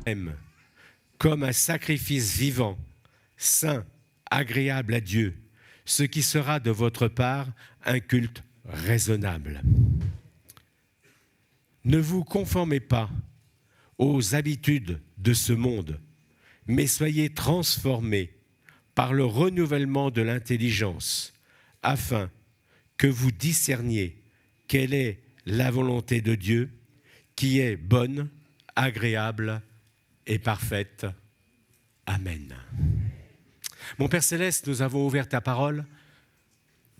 vous-même comme un sacrifice vivant, saint, agréable à Dieu, ce qui sera de votre part un culte raisonnable. Ne vous conformez pas aux habitudes de ce monde, mais soyez transformés par le renouvellement de l'intelligence, afin que vous discerniez quelle est la volonté de Dieu, qui est bonne, agréable et parfaite. Amen. Mon Père Céleste, nous avons ouvert ta parole.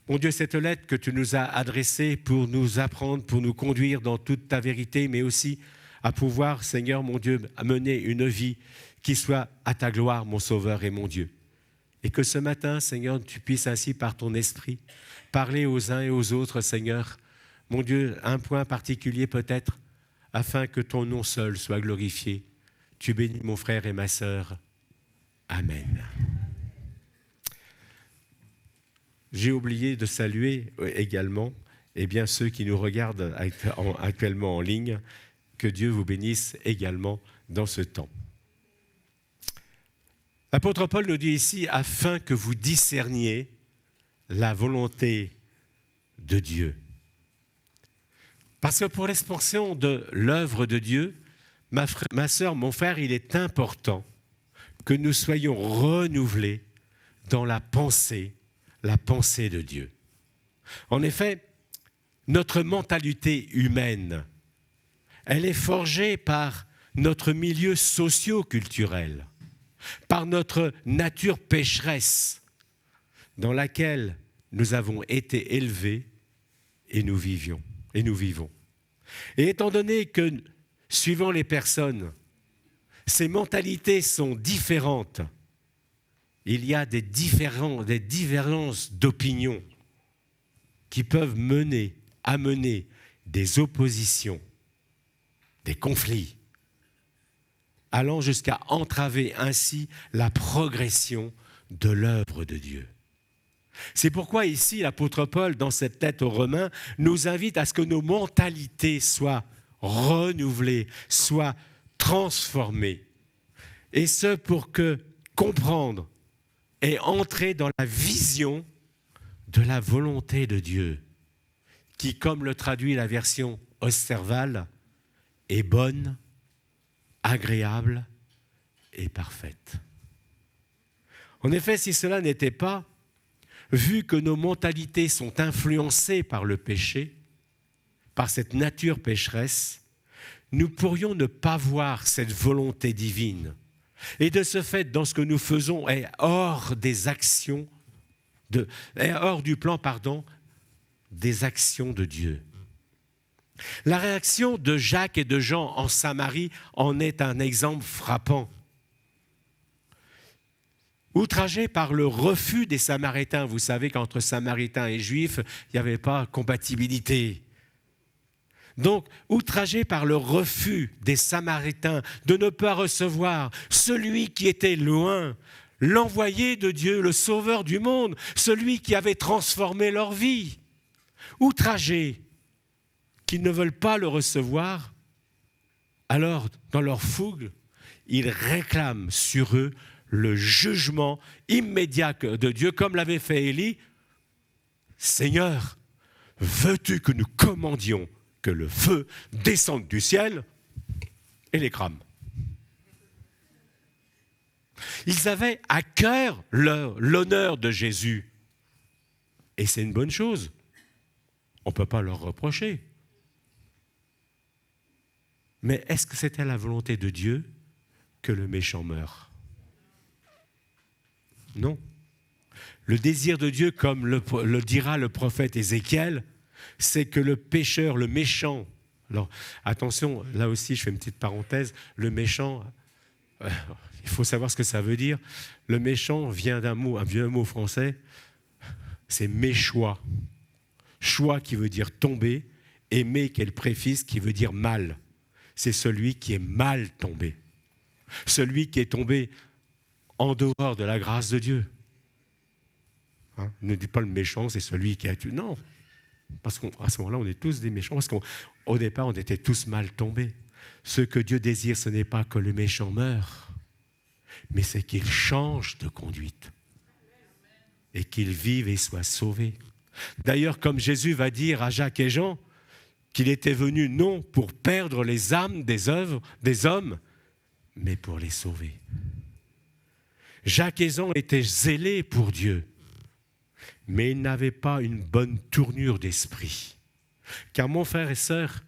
Mon Dieu, cette lettre que tu nous as adressée pour nous apprendre, pour nous conduire dans toute ta vérité, mais aussi à pouvoir, Seigneur, mon Dieu, mener une vie qui soit à ta gloire, mon Sauveur et mon Dieu. Et que ce matin, Seigneur, tu puisses ainsi, par ton esprit, parler aux uns et aux autres, Seigneur. Mon Dieu, un point particulier peut-être, afin que ton nom seul soit glorifié. Tu bénis mon frère et ma sœur. Amen. J'ai oublié de saluer également ceux qui nous regardent actuellement en ligne. Que Dieu vous bénisse également dans ce temps. L'apôtre Paul nous dit ici, afin que vous discerniez la volonté de Dieu. Parce que pour l'expansion de l'œuvre de Dieu, ma sœur, mon frère, il est important que nous soyons renouvelés dans la pensée de Dieu. En effet, notre mentalité humaine, elle est forgée par notre milieu socio-culturel, par notre nature pécheresse dans laquelle nous avons été élevés et nous vivons. Et étant donné que, suivant les personnes, ces mentalités sont différentes, il y a des différences d'opinion qui peuvent amener des oppositions, des conflits, allant jusqu'à entraver ainsi la progression de l'œuvre de Dieu. C'est pourquoi ici, l'apôtre Paul, dans cette lettre aux Romains, nous invite à ce que nos mentalités soient renouvelées, soient transformées. Et ce, pour que comprendre et entrer dans la vision de la volonté de Dieu, qui, comme le traduit la version Osterwald, est bonne, agréable et parfaite. En effet, si cela n'était pas, vu que nos mentalités sont influencées par le péché, par cette nature pécheresse, nous pourrions ne pas voir cette volonté divine. Et de ce fait, dans ce que nous faisons, est hors du plan des actions de Dieu. La réaction de Jacques et de Jean en Samarie en est un exemple frappant. Outragés par le refus des Samaritains, vous savez qu'entre Samaritains et Juifs, il n'y avait pas compatibilité. Donc, outragés par le refus des Samaritains de ne pas recevoir celui qui était loin, l'envoyé de Dieu, le sauveur du monde, celui qui avait transformé leur vie. Outragés qu'ils ne veulent pas le recevoir, alors, dans leur fougue, ils réclament sur eux le jugement immédiat de Dieu, comme l'avait fait Élie. « Seigneur, veux-tu que nous commandions que le feu descende du ciel et les crame ?» Ils avaient à cœur l'honneur de Jésus. Et c'est une bonne chose. On ne peut pas leur reprocher. Mais est-ce que c'était la volonté de Dieu que le méchant meure ? Non. Le désir de Dieu, comme le dira le prophète Ézéchiel, c'est que le pécheur, le méchant, alors attention, là aussi je fais une petite parenthèse, le méchant, il faut savoir ce que ça veut dire. Le méchant vient un vieux mot français, c'est méchois. Choix qui veut dire tomber, et mé qui est le préfixe qui veut dire mal. C'est celui qui est mal tombé. Celui qui est tombé en dehors de la grâce de Dieu. Ne dis pas le méchant, c'est celui qui a tué. Non, parce qu'à ce moment-là, on est tous des méchants, parce qu'au départ, on était tous mal tombés. Ce que Dieu désire, ce n'est pas que le méchant meure, mais c'est qu'il change de conduite et qu'il vive et soit sauvé. D'ailleurs, comme Jésus va dire à Jacques et Jean, qu'il était venu non pour perdre les âmes des hommes, mais pour les sauver. Jacques et Jean étaient zélés pour Dieu, mais ils n'avaient pas une bonne tournure d'esprit. Car mon frère et sœur,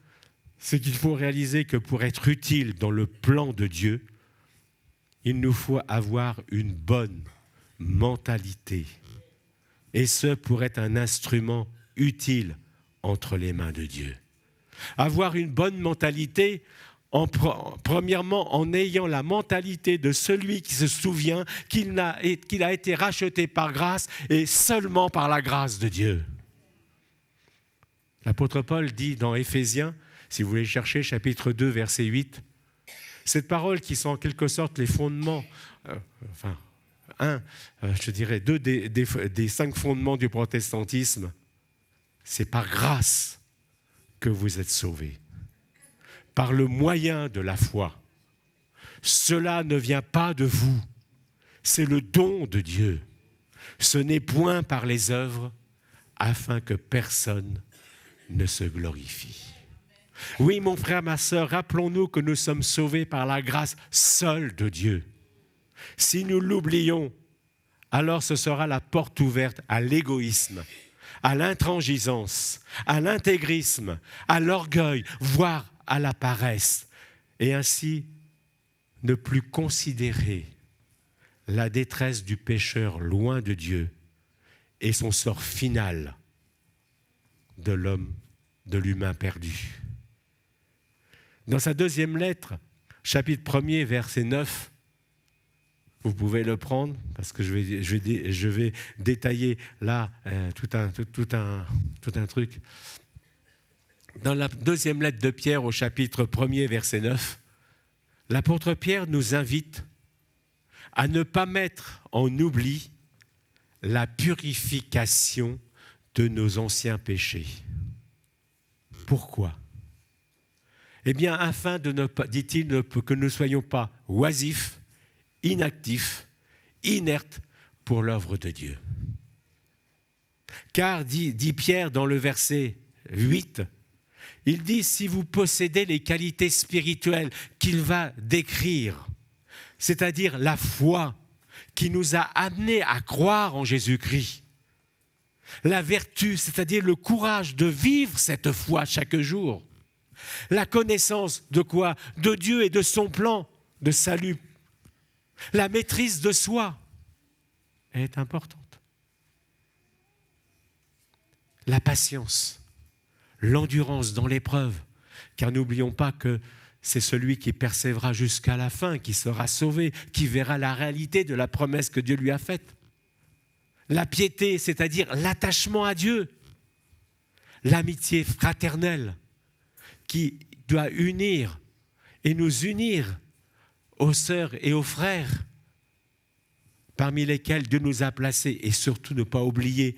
c'est qu'il faut réaliser que pour être utile dans le plan de Dieu, il nous faut avoir une bonne mentalité. Et ce, pour être un instrument utile entre les mains de Dieu. Avoir une bonne mentalité, premièrement en ayant la mentalité de celui qui se souvient qu'il a été racheté par grâce et seulement par la grâce de Dieu. L'apôtre Paul dit dans Éphésiens, si vous voulez chercher, chapitre 2, verset 8, cette parole qui sont en quelque sorte les fondements, deux des 5 fondements du protestantisme, c'est par grâce que vous êtes sauvés, par le moyen de la foi. Cela ne vient pas de vous, c'est le don de Dieu. Ce n'est point par les œuvres, afin que personne ne se glorifie. Oui, mon frère, ma sœur, rappelons-nous que nous sommes sauvés par la grâce seule de Dieu. Si nous l'oublions, alors ce sera la porte ouverte à l'égoïsme, à l'intransigeance, à l'intégrisme, à l'orgueil, voire à la paresse, et ainsi ne plus considérer la détresse du pécheur loin de Dieu et son sort final de l'homme, de l'humain perdu. Dans sa deuxième lettre, chapitre 1er, verset 9, vous pouvez le prendre parce que je vais détailler là tout un truc. Dans la deuxième lettre de Pierre au chapitre 1er, verset 9, l'apôtre Pierre nous invite à ne pas mettre en oubli la purification de nos anciens péchés. Pourquoi ? Eh bien, afin de ne pas, dit-il, que nous ne soyons pas oisifs, inactifs, inertes pour l'œuvre de Dieu. Car, dit Pierre dans le verset 8, il dit, si vous possédez les qualités spirituelles qu'il va décrire, c'est-à-dire la foi qui nous a amenés à croire en Jésus-Christ, la vertu, c'est-à-dire le courage de vivre cette foi chaque jour, la connaissance de quoi ? De Dieu et de son plan de salut. La maîtrise de soi est importante. La patience, l'endurance dans l'épreuve, car n'oublions pas que c'est celui qui persévérera jusqu'à la fin, qui sera sauvé, qui verra la réalité de la promesse que Dieu lui a faite. La piété, c'est-à-dire l'attachement à Dieu. L'amitié fraternelle, qui doit unir et nous unir aux sœurs et aux frères parmi lesquels Dieu nous a placés, et surtout ne pas oublier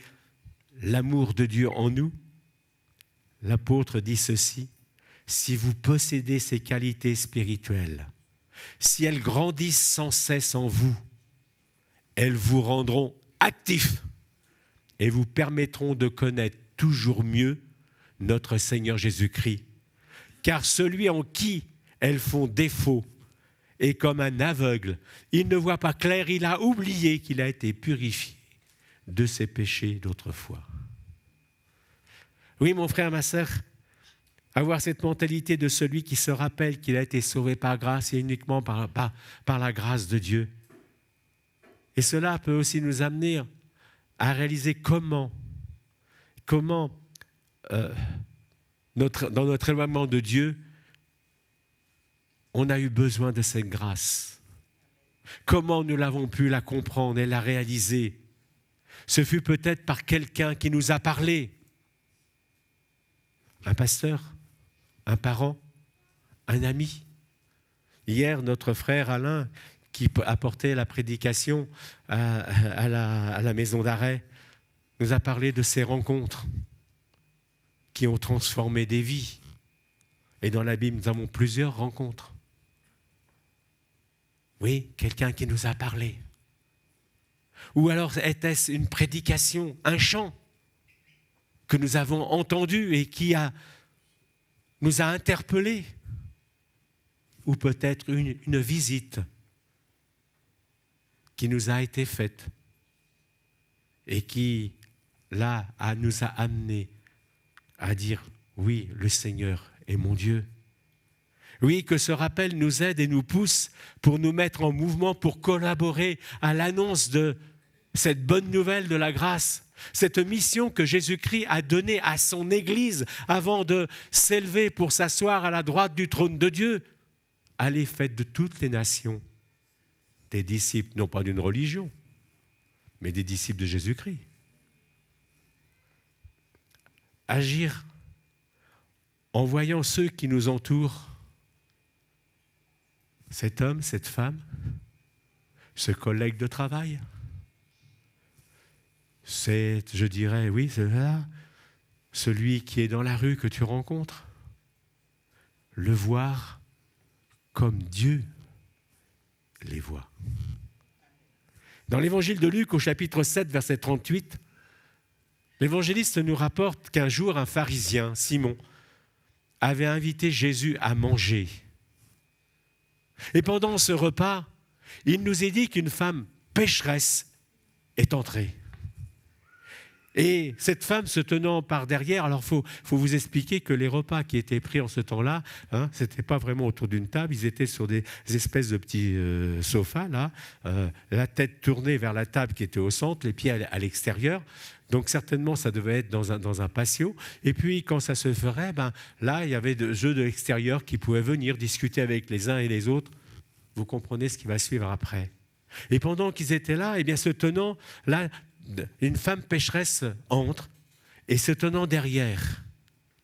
l'amour de Dieu en nous. L'apôtre dit ceci, si vous possédez ces qualités spirituelles, si elles grandissent sans cesse en vous, elles vous rendront actifs et vous permettront de connaître toujours mieux notre Seigneur Jésus-Christ. Car celui en qui elles font défaut est comme un aveugle. Il ne voit pas clair, il a oublié qu'il a été purifié de ses péchés d'autrefois. Oui, mon frère, ma sœur, avoir cette mentalité de celui qui se rappelle qu'il a été sauvé par grâce et uniquement par la grâce de Dieu. Et cela peut aussi nous amener à réaliser comment dans notre éloignement de Dieu, on a eu besoin de cette grâce. Comment nous l'avons pu la comprendre et la réaliser ? Ce fut peut-être par quelqu'un qui nous a parlé. Un pasteur, un parent, un ami. Hier, notre frère Alain, qui apportait la prédication à la maison d'arrêt, nous a parlé de ces rencontres qui ont transformé des vies. Et dans la Bible, nous avons plusieurs rencontres. Oui, quelqu'un qui nous a parlé. Ou alors était-ce une prédication, un chant que nous avons entendu et qui nous a interpellés. Ou peut-être une visite qui nous a été faite et qui, là, nous a amenés à dire « Oui, le Seigneur est mon Dieu ». Oui, que ce rappel nous aide et nous pousse pour nous mettre en mouvement, pour collaborer à l'annonce de cette bonne nouvelle de la grâce, cette mission que Jésus-Christ a donnée à son Église avant de s'élever pour s'asseoir à la droite du trône de Dieu. Allez, faites de toutes les nations des disciples, non pas d'une religion, mais des disciples de Jésus-Christ. Agir en voyant ceux qui nous entourent, cet homme, cette femme, ce collègue de travail, c'est, je dirais, oui, c'est là, celui qui est dans la rue que tu rencontres, le voir comme Dieu les voit. Dans l'évangile de Luc, au chapitre 7, verset 38, l'évangéliste nous rapporte qu'un jour, un pharisien, Simon, avait invité Jésus à manger. Et pendant ce repas, il nous est dit qu'une femme pécheresse est entrée. Et cette femme se tenant par derrière, alors il faut vous expliquer que les repas qui étaient pris en ce temps-là, ce n'était pas vraiment autour d'une table, ils étaient sur des espèces de petits sofas, là, la tête tournée vers la table qui était au centre, les pieds à l'extérieur. Donc certainement, ça devait être dans un patio. Et puis, quand ça se ferait, là, il y avait des jeux de l'extérieur qui pouvaient venir discuter avec les uns et les autres. Vous comprenez ce qui va suivre après. Et pendant qu'ils étaient là, eh bien, se tenant, là, une femme pécheresse entre et se tenant derrière,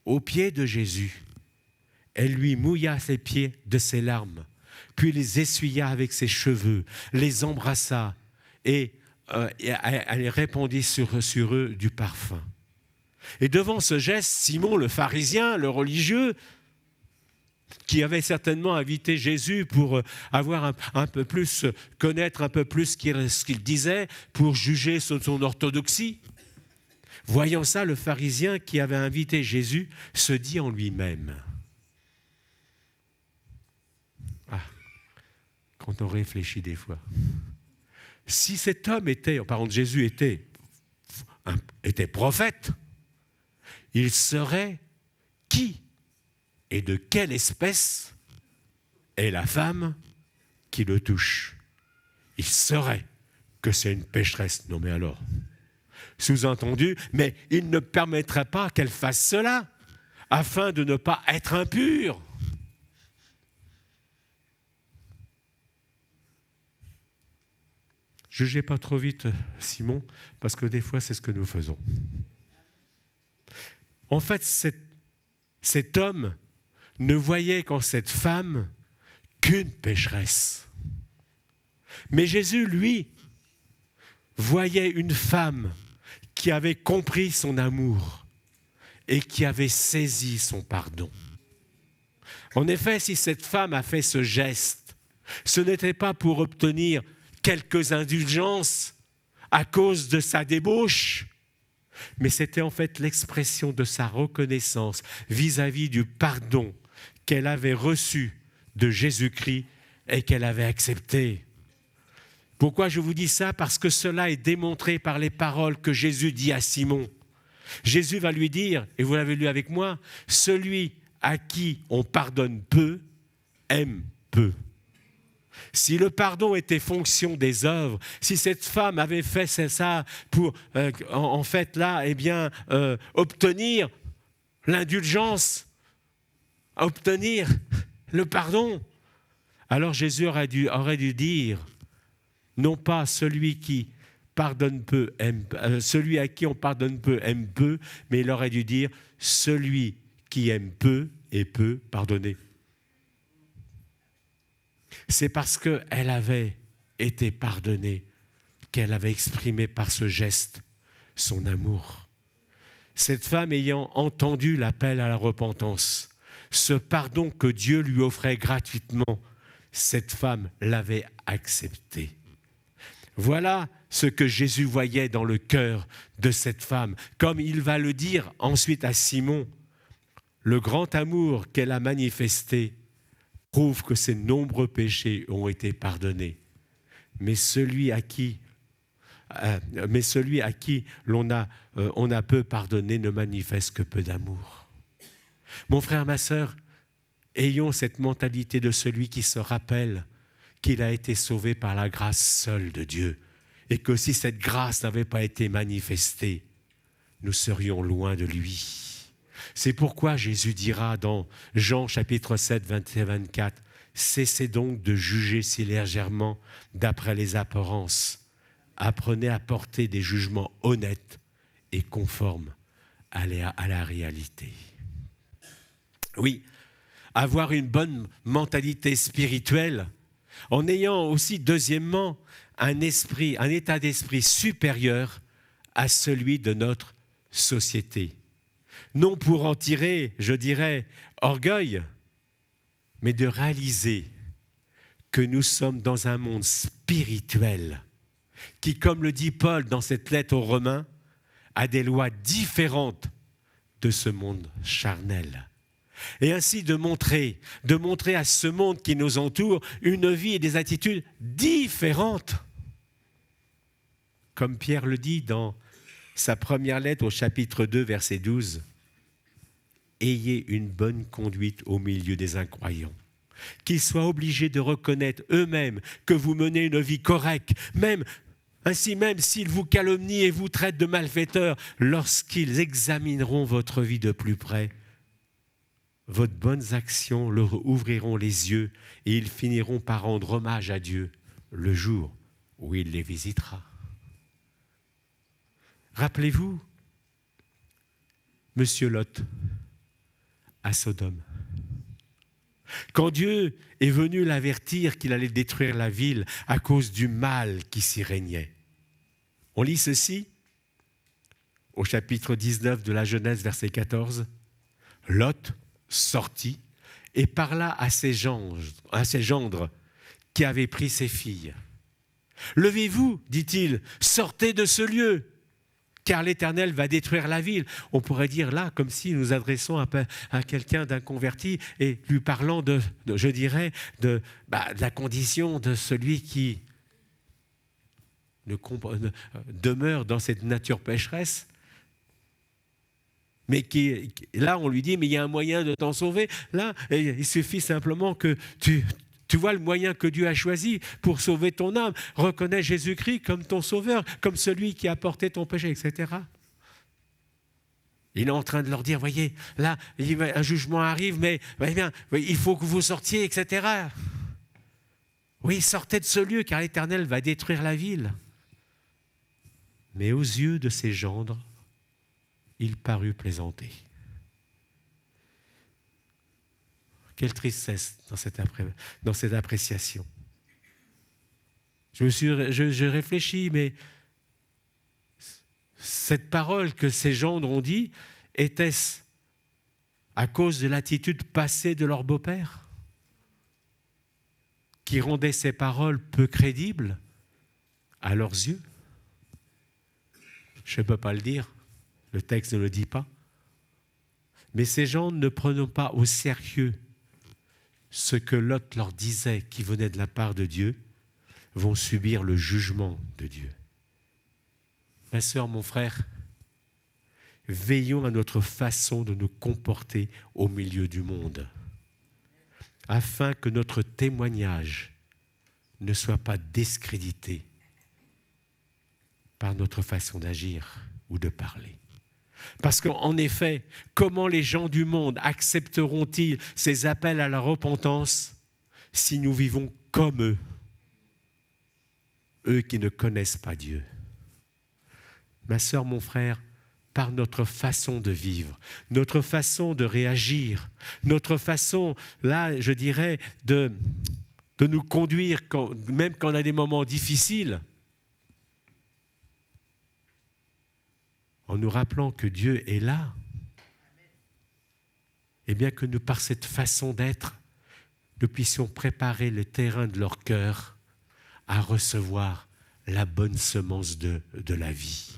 aux pieds de Jésus, elle lui mouilla ses pieds de ses larmes, puis les essuya avec ses cheveux, les embrassa et elle répandit sur eux du parfum. Et devant ce geste, Simon, le pharisien, le religieux, qui avait certainement invité Jésus pour avoir un peu plus, connaître un peu plus ce qu'il disait, pour juger son orthodoxie. Voyant ça, le pharisien qui avait invité Jésus se dit en lui-même, quand on réfléchit des fois, si cet homme Jésus était prophète, il serait qui et de quelle espèce est la femme qui le touche? Il saurait que c'est une pécheresse. Non mais alors, sous-entendu, mais il ne permettrait pas qu'elle fasse cela afin de ne pas être impure. Jugez pas trop vite, Simon, parce que des fois, c'est ce que nous faisons. En fait, cet homme ne voyait qu'en cette femme qu'une pécheresse. Mais Jésus, lui, voyait une femme qui avait compris son amour et qui avait saisi son pardon. En effet, si cette femme a fait ce geste, ce n'était pas pour obtenir quelques indulgences à cause de sa débauche, mais c'était en fait l'expression de sa reconnaissance vis-à-vis du pardon qu'elle avait reçu de Jésus-Christ et qu'elle avait accepté. Pourquoi je vous dis ça? Parce que cela est démontré par les paroles que Jésus dit à Simon. Jésus va lui dire, et vous l'avez lu avec moi, « Celui à qui on pardonne peu, aime peu ». Si le pardon était fonction des œuvres, si cette femme avait fait ça pour, en fait, là, obtenir l'indulgence, obtenir le pardon, alors Jésus aurait dû dire, non pas celui qui pardonne peu, celui à qui on pardonne peu aime peu, mais il aurait dû dire celui qui aime peu et peut pardonner. C'est parce qu'elle avait été pardonnée qu'elle avait exprimé par ce geste son amour. Cette femme ayant entendu l'appel à la repentance, ce pardon que Dieu lui offrait gratuitement, cette femme l'avait accepté. Voilà ce que Jésus voyait dans le cœur de cette femme. Comme il va le dire ensuite à Simon, le grand amour qu'elle a manifesté prouve que ses nombreux péchés ont été pardonnés. Mais celui à qui on a peu pardonné ne manifeste que peu d'amour. Mon frère, ma sœur, ayons cette mentalité de celui qui se rappelle qu'il a été sauvé par la grâce seule de Dieu et que si cette grâce n'avait pas été manifestée, nous serions loin de lui. C'est pourquoi Jésus dira dans Jean chapitre 7, 21 et 24, « Cessez donc de juger si légèrement d'après les apparences. Apprenez à porter des jugements honnêtes et conformes à la réalité. » Oui, avoir une bonne mentalité spirituelle, en ayant aussi, deuxièmement, un état d'esprit supérieur à celui de notre société. Non pour en tirer, je dirais, orgueil, mais de réaliser que nous sommes dans un monde spirituel qui, comme le dit Paul dans cette lettre aux Romains, a des lois différentes de ce monde charnel. Et ainsi de montrer à ce monde qui nous entoure une vie et des attitudes différentes. Comme Pierre le dit dans sa première lettre au chapitre 2, verset 12, « Ayez une bonne conduite au milieu des incroyants, qu'ils soient obligés de reconnaître eux-mêmes que vous menez une vie correcte, même s'ils vous calomnient et vous traitent de malfaiteurs, lorsqu'ils examineront votre vie de plus près, votre bonnes actions leur ouvriront les yeux et ils finiront par rendre hommage à Dieu le jour où il les visitera. » Rappelez-vous, Monsieur Lot, à Sodome. Quand Dieu est venu l'avertir qu'il allait détruire la ville à cause du mal qui s'y régnait. On lit ceci au chapitre 19 de la Genèse, verset 14. « Lot sortit et parla à ses gendres qui avaient pris ses filles. « Levez-vous, dit-il, sortez de ce lieu, car l'Éternel va détruire la ville. » On pourrait dire là, comme si nous adressons à quelqu'un d'inconverti et lui parlant de la condition de celui qui demeure dans cette nature pécheresse. Mais là, on lui dit, mais il y a un moyen de t'en sauver. Là, il suffit simplement que tu vois le moyen que Dieu a choisi pour sauver ton âme. Reconnais Jésus-Christ comme ton sauveur, comme celui qui a porté ton péché, etc. Il est en train de leur dire, voyez, là, un jugement arrive, mais bien, il faut que vous sortiez, etc. Oui, sortez de ce lieu, car l'Éternel va détruire la ville. Mais aux yeux de ses gendres, il parut plaisanter. Quelle tristesse dans cette appréciation. Je réfléchis, mais cette parole que ces gendres ont dit, était-ce à cause de l'attitude passée de leur beau-père qui rendait ces paroles peu crédibles à leurs yeux? Je ne peux pas le dire, le texte ne le dit pas. Mais ces gens ne prenaient pas au sérieux ce que Lot leur disait qui venait de la part de Dieu, vont subir le jugement de Dieu. Ma sœur, mon frère, veillons à notre façon de nous comporter au milieu du monde, afin que notre témoignage ne soit pas discrédité par notre façon d'agir ou de parler. Parce qu'en effet, comment les gens du monde accepteront-ils ces appels à la repentance si nous vivons comme eux, eux qui ne connaissent pas Dieu? Ma sœur, mon frère, par notre façon de vivre, notre façon de réagir, notre façon, là, je dirais, de nous conduire, même quand on a des moments difficiles, en nous rappelant que Dieu est là eh bien que nous, par cette façon d'être, nous puissions préparer le terrain de leur cœur à recevoir la bonne semence de la vie.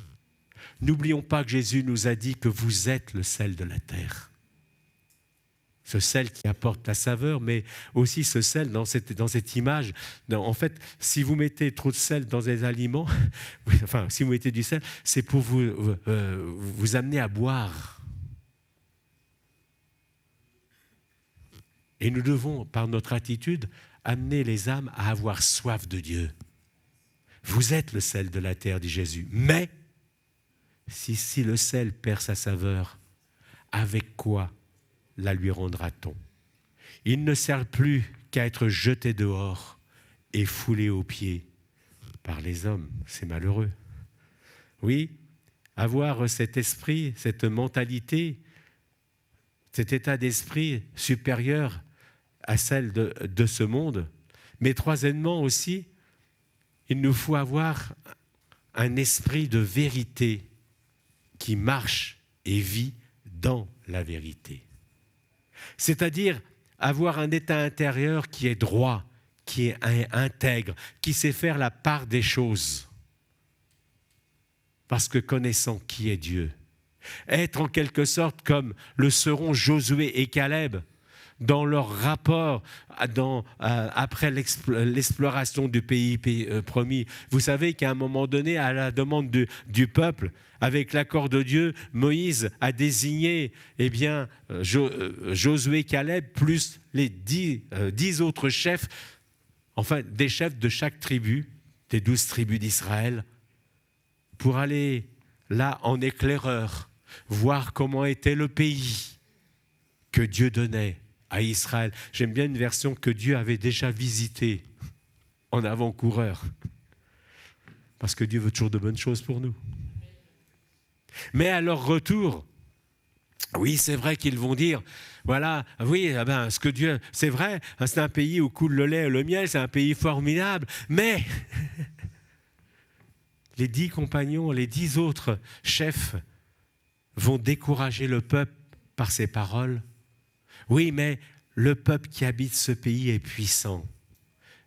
N'oublions pas que Jésus nous a dit que vous êtes le sel de la terre. Ce sel qui apporte la saveur, mais aussi ce sel dans cette image. En fait, si vous mettez trop de sel dans des aliments, enfin, si vous mettez du sel, c'est pour vous amener à boire. Et nous devons, par notre attitude, amener les âmes à avoir soif de Dieu. Vous êtes le sel de la terre, dit Jésus. Mais, si le sel perd sa saveur, avec quoi la lui rendra-t-on? Il ne sert plus qu'à être jeté dehors et foulé aux pieds par les hommes. C'est malheureux. Oui, avoir cet esprit, cette mentalité, cet état d'esprit supérieur à celle de ce monde. Mais troisièmement aussi, il nous faut avoir un esprit de vérité qui marche et vit dans la vérité. C'est-à-dire avoir un état intérieur qui est droit, qui est intègre, qui sait faire la part des choses. Parce que connaissant qui est Dieu, être en quelque sorte comme le seront Josué et Caleb dans leur rapport après l'exploration du pays promis. Vous savez qu'à un moment donné, à la demande du peuple, avec l'accord de Dieu, Moïse a désigné Josué et Caleb plus les 10 autres chefs, enfin des chefs de chaque tribu, des 12 tribus d'Israël, pour aller là en éclaireur, voir comment était le pays que Dieu donnait à Israël. J'aime bien une version que Dieu avait déjà visitée en avant-coureur. Parce que Dieu veut toujours de bonnes choses pour nous. Mais à leur retour, oui, c'est vrai qu'ils vont dire, voilà, oui, ce que Dieu, c'est vrai, c'est un pays où coule le lait et le miel, c'est un pays formidable, mais les 10 compagnons, les 10 autres chefs vont décourager le peuple par ces paroles. Oui, mais le peuple qui habite ce pays est puissant.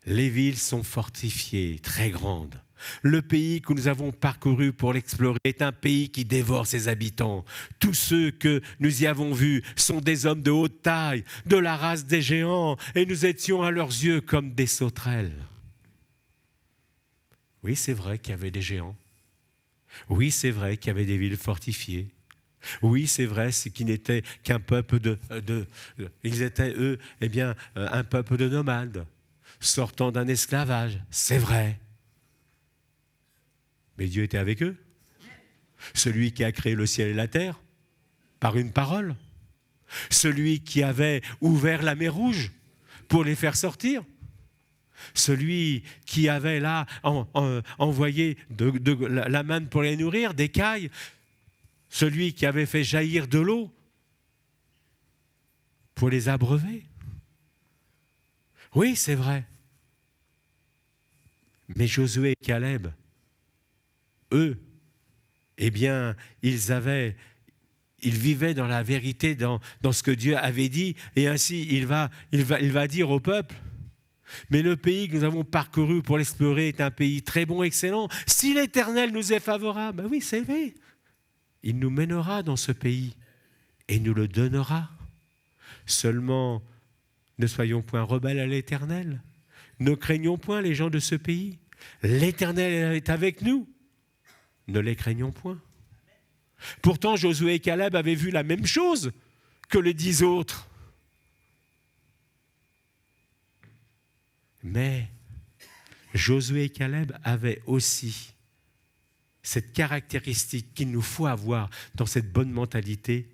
Les villes sont fortifiées, très grandes. Le pays que nous avons parcouru pour l'explorer est un pays qui dévore ses habitants. Tous ceux que nous y avons vus sont des hommes de haute taille, de la race des géants, et nous étions à leurs yeux comme des sauterelles. Oui, c'est vrai qu'il y avait des géants. Oui, c'est vrai qu'il y avait des villes fortifiées. Oui, c'est vrai, c'est qu'ils n'étaient qu'un peuple ils étaient, eux, un peuple de nomades, sortant d'un esclavage. C'est vrai. Mais Dieu était avec eux. Celui qui a créé le ciel et la terre, par une parole. Celui qui avait ouvert la mer Rouge pour les faire sortir. Celui qui avait là envoyé la manne pour les nourrir, des cailles. Celui qui avait fait jaillir de l'eau pour les abreuver. Oui, c'est vrai. Mais Josué et Caleb, eux, ils vivaient dans la vérité, dans ce que Dieu avait dit, et ainsi il va dire au peuple, mais le pays que nous avons parcouru pour l'explorer est un pays très bon, excellent. Si l'Éternel nous est favorable, oui, c'est vrai. Il nous mènera dans ce pays et nous le donnera. Seulement, ne soyons point rebelles à l'Éternel. Ne craignons point les gens de ce pays. L'Éternel est avec nous. Ne les craignons point. Pourtant, Josué et Caleb avaient vu la même chose que les 10 autres. Mais Josué et Caleb avaient aussi cette caractéristique qu'il nous faut avoir dans cette bonne mentalité.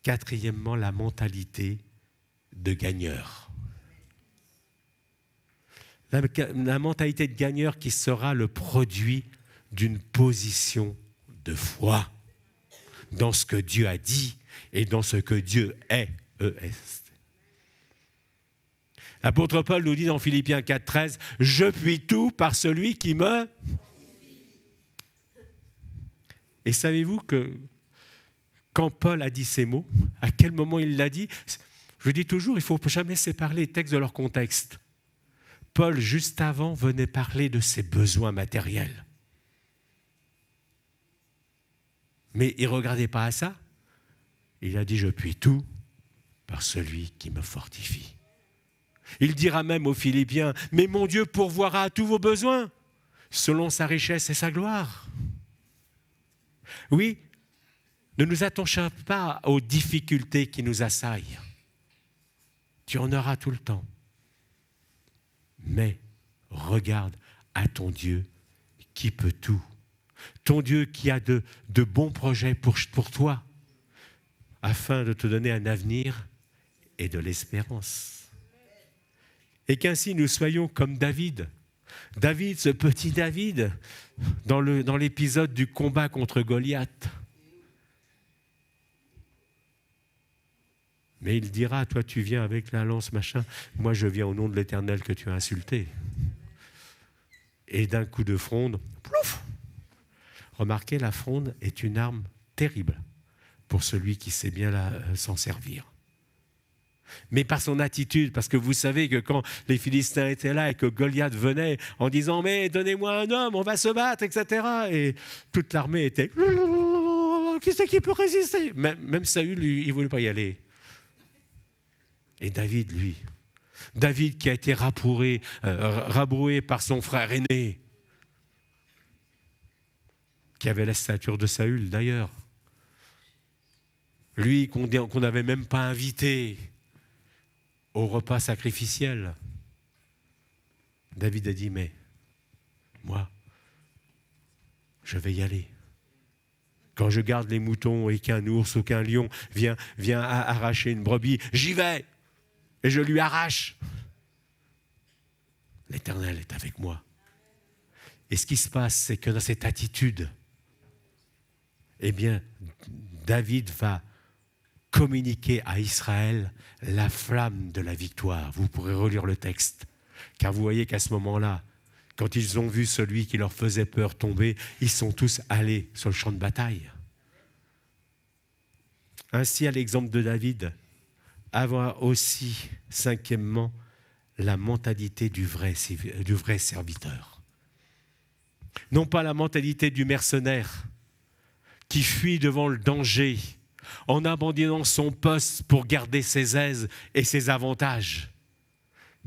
Quatrièmement, la mentalité de gagneur. La mentalité de gagneur qui sera le produit d'une position de foi dans ce que Dieu a dit et dans ce que Dieu est, E-S. L'apôtre Paul nous dit dans Philippiens 4,13 « Je puis tout par celui qui me... » Et savez-vous que quand Paul a dit ces mots, à quel moment il l'a dit? Je dis toujours, il ne faut jamais séparer les textes de leur contexte. Paul, juste avant, venait parler de ses besoins matériels. Mais il ne regardait pas à ça. Il a dit, je puis tout par celui qui me fortifie. Il dira même aux Philippiens, mais mon Dieu pourvoira à tous vos besoins, selon sa richesse et sa gloire. Oui, ne nous attachons pas aux difficultés qui nous assaillent. Tu en auras tout le temps. Mais regarde à ton Dieu qui peut tout. Ton Dieu qui a de bons projets pour toi, afin de te donner un avenir et de l'espérance. Et qu'ainsi nous soyons comme David. David, ce petit David, dans l'épisode du combat contre Goliath. Mais il dira, toi tu viens avec la lance, machin, moi je viens au nom de l'Éternel que tu as insulté. Et d'un coup de fronde, plouf! Remarquez, la fronde est une arme terrible pour celui qui sait bien s'en servir. Mais par son attitude, parce que vous savez que quand les Philistins étaient là et que Goliath venait en disant « mais donnez-moi un homme, on va se battre, etc. » Et toute l'armée était « qui c'est qui peut résister ?» Même Saül, lui, il ne voulait pas y aller. Et David, lui, David qui a été rabroué par son frère aîné, qui avait la stature de Saül d'ailleurs, lui qu'on n'avait même pas invité au repas sacrificiel. David a dit, mais moi, je vais y aller. Quand je garde les moutons et qu'un ours ou qu'un lion vient arracher une brebis, j'y vais et je lui arrache. L'Éternel est avec moi. Et ce qui se passe, c'est que dans cette attitude, eh bien, David va communiquer à Israël la flamme de la victoire. Vous pourrez relire le texte, car vous voyez qu'à ce moment-là, quand ils ont vu celui qui leur faisait peur tomber, ils sont tous allés sur le champ de bataille. Ainsi, à l'exemple de David, avoir aussi, cinquièmement, la mentalité du vrai serviteur. Non pas la mentalité du mercenaire qui fuit devant le danger en abandonnant son poste pour garder ses aises et ses avantages,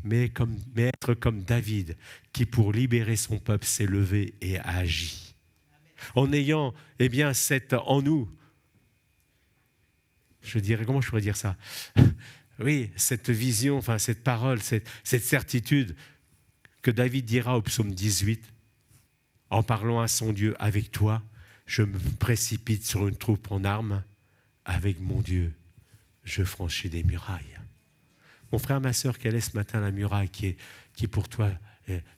mais être comme David qui, pour libérer son peuple, s'est levé et a agi. En ayant, eh bien, en nous, comment je pourrais dire ça ? Oui, cette vision, enfin cette parole, cette certitude que David dira au psaume 18, en parlant à son Dieu, avec toi, je me précipite sur une troupe en armes, avec mon Dieu, je franchis des murailles. Mon frère, ma sœur, quelle est ce matin la muraille qui pour toi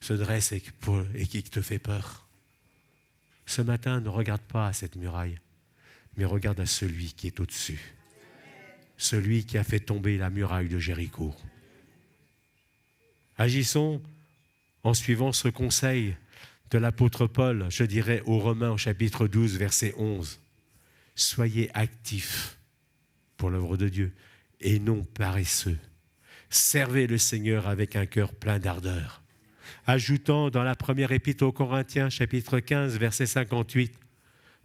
se dresse et qui te fait peur ? Ce matin, ne regarde pas à cette muraille, mais regarde à celui qui est au-dessus. Celui qui a fait tomber la muraille de Jéricho. Agissons en suivant ce conseil de l'apôtre Paul, je dirais aux Romains au chapitre 12, verset 11. Soyez actifs pour l'œuvre de Dieu et non paresseux. Servez le Seigneur avec un cœur plein d'ardeur. Ajoutant dans la première épître aux Corinthiens, chapitre 15, verset 58,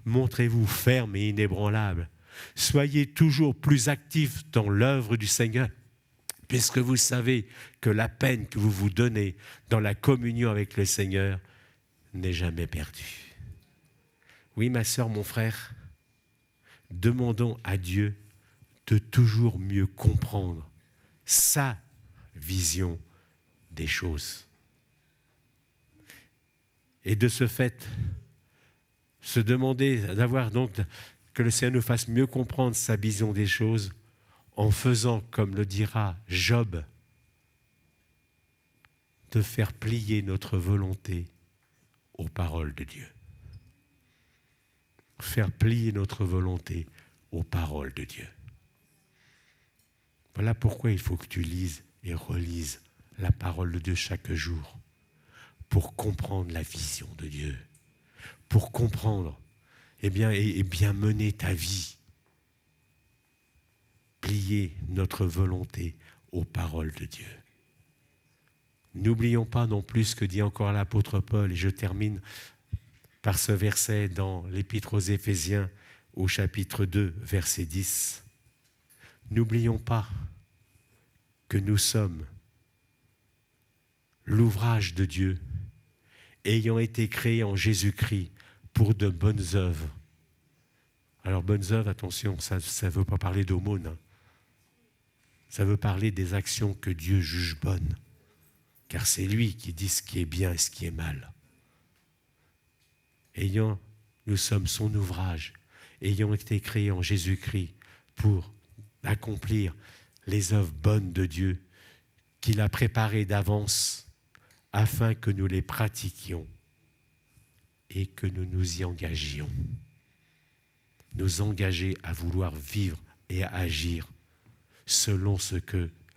montrez-vous fermes et inébranlables. Soyez toujours plus actifs dans l'œuvre du Seigneur, puisque vous savez que la peine que vous vous donnez dans la communion avec le Seigneur n'est jamais perdue. Oui, ma sœur, mon frère, demandons à Dieu de toujours mieux comprendre sa vision des choses. Et de ce fait, se demander d'avoir donc que le Seigneur nous fasse mieux comprendre sa vision des choses en faisant, comme le dira Job, de faire plier notre volonté aux paroles de Dieu. Faire plier notre volonté aux paroles de Dieu. Voilà pourquoi il faut que tu lises et relises la parole de Dieu chaque jour pour comprendre la vision de Dieu, pour comprendre et bien mener ta vie plier notre volonté aux paroles de Dieu. N'oublions pas non plus ce que dit encore l'apôtre Paul, et je termine par ce verset dans l'Épître aux Éphésiens au chapitre 2, verset 10. N'oublions pas que nous sommes l'ouvrage de Dieu, ayant été créés en Jésus-Christ pour de bonnes œuvres. Alors, bonnes œuvres, attention, ça ne veut pas parler d'aumône. Hein. Ça veut parler des actions que Dieu juge bonnes. Car c'est lui qui dit ce qui est bien et ce qui est mal. Nous sommes son ouvrage, ayant été créés en Jésus-Christ pour accomplir les œuvres bonnes de Dieu qu'il a préparées d'avance afin que nous les pratiquions et que nous nous y engagions. Nous engager à vouloir vivre et à agir selon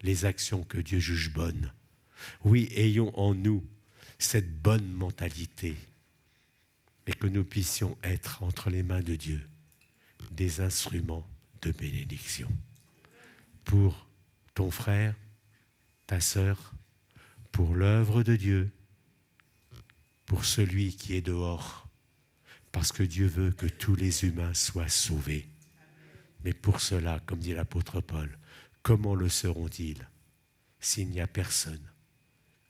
les actions que Dieu juge bonnes. Oui, ayons en nous cette bonne mentalité et que nous puissions être entre les mains de Dieu des instruments de bénédiction. Pour ton frère, ta sœur, pour l'œuvre de Dieu, pour celui qui est dehors, parce que Dieu veut que tous les humains soient sauvés. Mais pour cela, comme dit l'apôtre Paul, comment le seront-ils s'il n'y a personne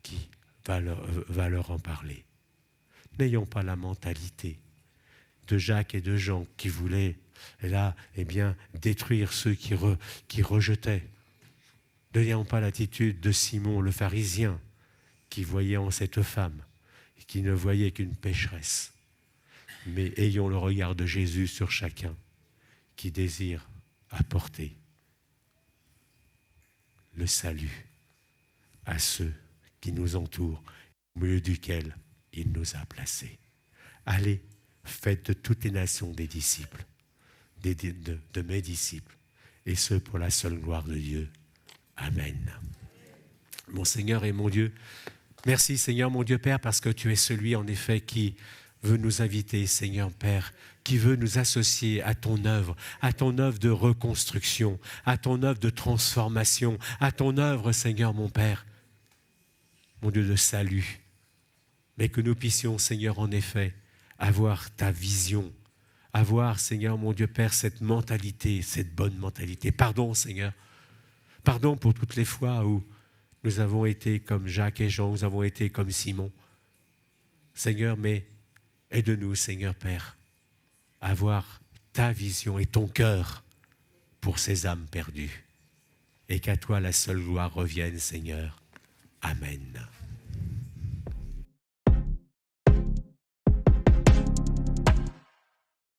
qui va leur en parler? N'ayons pas la mentalité de Jacques et de Jean qui voulaient détruire ceux qui rejetaient. N'ayons pas l'attitude de Simon le pharisien qui voyait en cette femme et qui ne voyait qu'une pécheresse. Mais ayons le regard de Jésus sur chacun qui désire apporter le salut à ceux qui nous entourent, au milieu duquel il nous a placés. Allez, faites de toutes les nations des disciples, de mes disciples, et ce pour la seule gloire de Dieu. Amen. Mon Seigneur et mon Dieu, merci Seigneur, mon Dieu Père, parce que tu es celui en effet qui veut nous inviter, Seigneur Père, qui veut nous associer à ton œuvre de reconstruction, à ton œuvre de transformation, à ton œuvre, Seigneur mon Père, mon Dieu de salut. Mais que nous puissions, Seigneur, en effet, avoir ta vision, avoir, Seigneur, mon Dieu Père, cette mentalité, cette bonne mentalité. Pardon, Seigneur. Pardon pour toutes les fois où nous avons été comme Jacques et Jean, nous avons été comme Simon. Seigneur, mais aide-nous, Seigneur Père, à avoir ta vision et ton cœur pour ces âmes perdues. Et qu'à toi la seule gloire revienne, Seigneur. Amen.